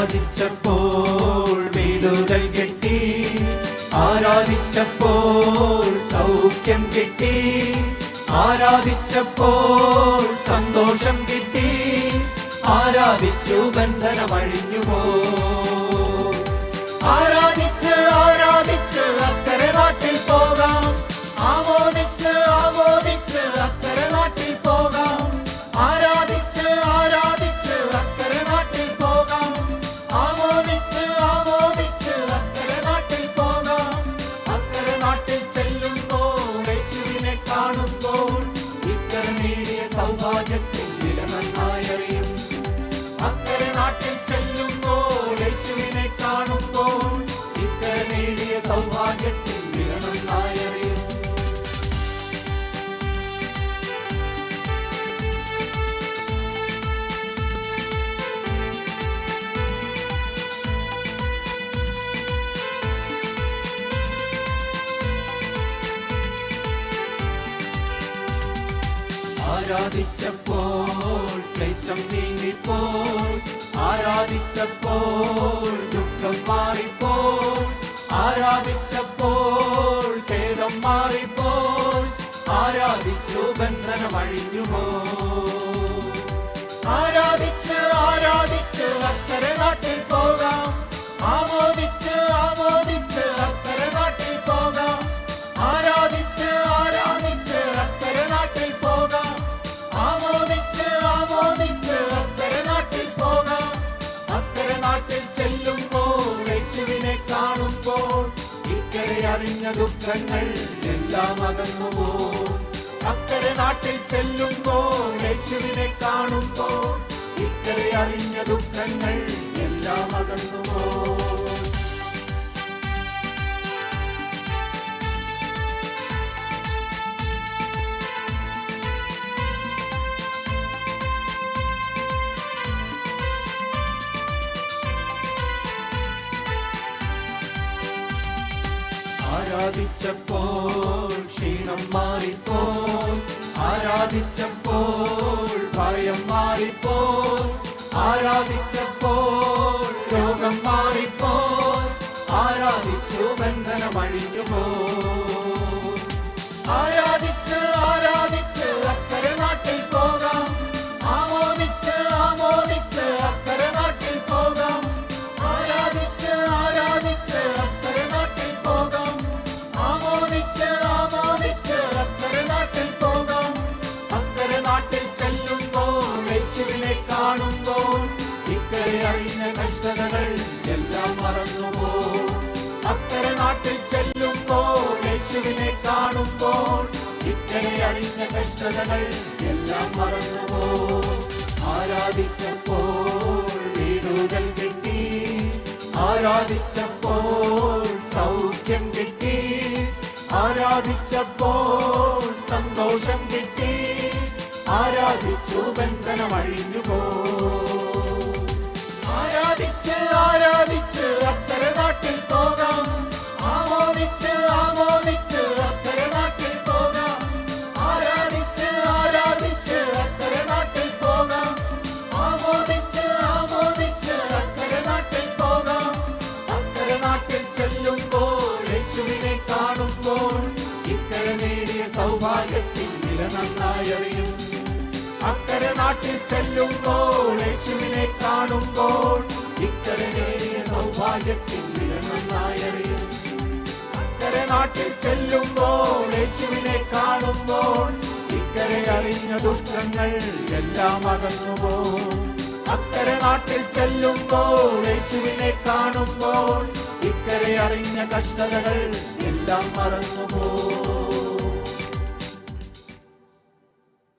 ആരാധിച്ചപ്പോൾ വിടുതൽ കിട്ടി, ആരാധിച്ചപ്പോൾ സൗഖ്യം കിട്ടി, ആരാധിച്ചപ്പോൾ സന്തോഷം കിട്ടി, ആരാധിച്ചു ബന്ധനമഴിഞ്ഞുപോ. ആരാധിച്ച് ആരാധിച്ച് അക്കരെ നാട്ടിൽ പോകാം, ആമോദിച്ച് ആമോദിച്ച് അക്കരെ നാട്ടിൽ പോകാം, ആരാധിച്ച് ആരാധിച്ച് അക്കരെ നാട്ടിൽ പോകാം, ആമോദിച്ച് ആമോദിച്ച് അക്കരെ നാട്ടിൽ പോകാം. അക്കരെ നാട്ടിൽ ചെല്ലുമ്പോൾ യേശുവിനെ കാണുമ്പോൾ ഇക്കരെ നേടിയ സൗഭാഗ്യത്തിൽ വില നന്നായി അറിയും. അക്കരെ നാട്ടിൽ ചെല്ലുമ്പോൾ യേശുവിനെ കാണുമ്പോൾ ഇക്കരെ നേടിയ സൗഭാഗ്യത്തിൽ വില നന്നായി അറിയും. ആരാധിച്ചപ്പോൾ ക്ലേശം നീങ്ങിപ്പോൾ, ആരാധിച്ചപ്പോൾ ദുഃഖം മാറിപ്പോൾ, ആരാധിച്ചപ്പോൾ ഖേദം മാറിപ്പോൾ, ആരാധിച്ചു ബന്ധനമഴിഞ്ഞുപോ. ആരാധിച്ച് ആരാധിച്ച് അക്കരെ നാട്ടിൽ പോകാം, ആമോദിച്ച് ആമോദിച്ച് അക്കരെ നാട്ടിൽ പോകാം, ആരാധിച്ച് ആരാധിച്ച് അക്കരെ നാട്ടിൽ പോകാം, ആമോദിച്ച് ആമോദിച്ച് അക്കരെ നാട്ടിൽ പോകാം. അക്കരെ നാട്ടിൽ ചെല്ലുമ്പോൾ യേശുവിനെ കാണുമ്പോൾ ഇക്കരെ അറിഞ്ഞ ദുഃഖങ്ങൾ എല്ലാം അകന്നുപോകും. അക്കരെ നാട്ടിൽ ചെല്ലുമ്പോൾ യേശുവിനെ കാണുമ്പോൾ ഇക്കരെ അറിഞ്ഞ ദുഃഖങ്ങൾ എല്ലാം അകന്നുപോകും. ആരാധിച്ചപ്പോൾ ക്ഷീണം മാറിപ്പോൾ, ആരാധിച്ചപ്പോൾ ഭയം മാറിപ്പോൾ, ആരാധിച്ചപ്പോൾ രോഗം മാറിപ്പോൾ, ആരാധിച്ചു ബന്ധനമഴിഞ്ഞുപോ. ആരാധിച്ച് ആരാധിച്ച് അക്കരെ നാട്ടിൽ പോകാം, ആമോദിച്ച് ആമോദിച്ച് അക്കരെ നാട്ടിൽ പോകാം, ആരാധിച്ച് ആരാധിച്ച് അക്കരെ നാട്ടിൽ പോകാം, ആമോദിച്ച് ആമോദിച്ച് അക്കരെ നാട്ടിൽ പോകാം. അക്കരെ നാട്ടിൽ ചെല്ലുമ്പോൾ യേശുവിനെ കാണുമ്പോൾ ഇക്കരെ അറിഞ്ഞ കഷ്ടതകൾ എല്ലാം മറന്നുപോകും. അക്കരെ നാട്ടിൽ ചെല്ലുമ്പോൾ യേശുവിനെ കാണുമ്പോൾ ഇക്കരെ അറിഞ്ഞ കഷ്ടതകൾ എല്ലാം മറന്നുപോകും. ആരാധിച്ചപ്പോൾ വിടുതൽ കിട്ടി, ആരാധിച്ചപ്പോൾ സൗഖ്യം കിട്ടി, ആരാധിച്ചപ്പോൾ സന്തോഷം കിട്ടി, ആരാധിച്ചു ബന്ധനമഴിഞ്ഞുപോ. ആരാധിച്ച് ആരാധിച്ച് അക്കരെ നാട്ടിൽ പോകാം, ആമോദിച്ച് ആമോദിച്ച് അക്കരെ നാട്ടിൽ പോകാം, ആരാധിച്ച് ആരാധിച്ച് അക്കരെ നാട്ടിൽ പോകാം, ആമോദിച്ച് ആമോദിച്ച് അക്കരെ നാട്ടിൽ പോകാം. അക്കരെ നാട്ടിൽ ചെല്ലുമ്പോൾ യേശുവിനെ കാണുമ്പോൾ ഇക്കരെ നേടിയ സൗഭാഗ്യത്തിൽ വില നന്നായി അറിയും. അക്കരെ നാട്ടിൽ ചെല്ലുമ്പോൾ യേശുവിനെ കാണുമ്പോൾ ഇക്കരെ നേടിയ സൗഭാഗ്യത്തിൽ വില നന്നായി അറിയും. അക്കരെ നാട്ടിൽ ചെല്ലുമ്പോൾ യേശുവിനെ കാണുമ്പോൾ ഇക്കരെ അറിഞ്ഞ ദുഃഖങ്ങൾ എല്ലാം അകന്നുപോകും. അക്കരെ നാട്ടിൽ ചെല്ലുമ്പോൾ യേശുവിനെ കാണുമ്പോൾ ഇക്കരെ അറിഞ്ഞ കഷ്ടതകൾ എല്ലാം മറന്നുപോകും.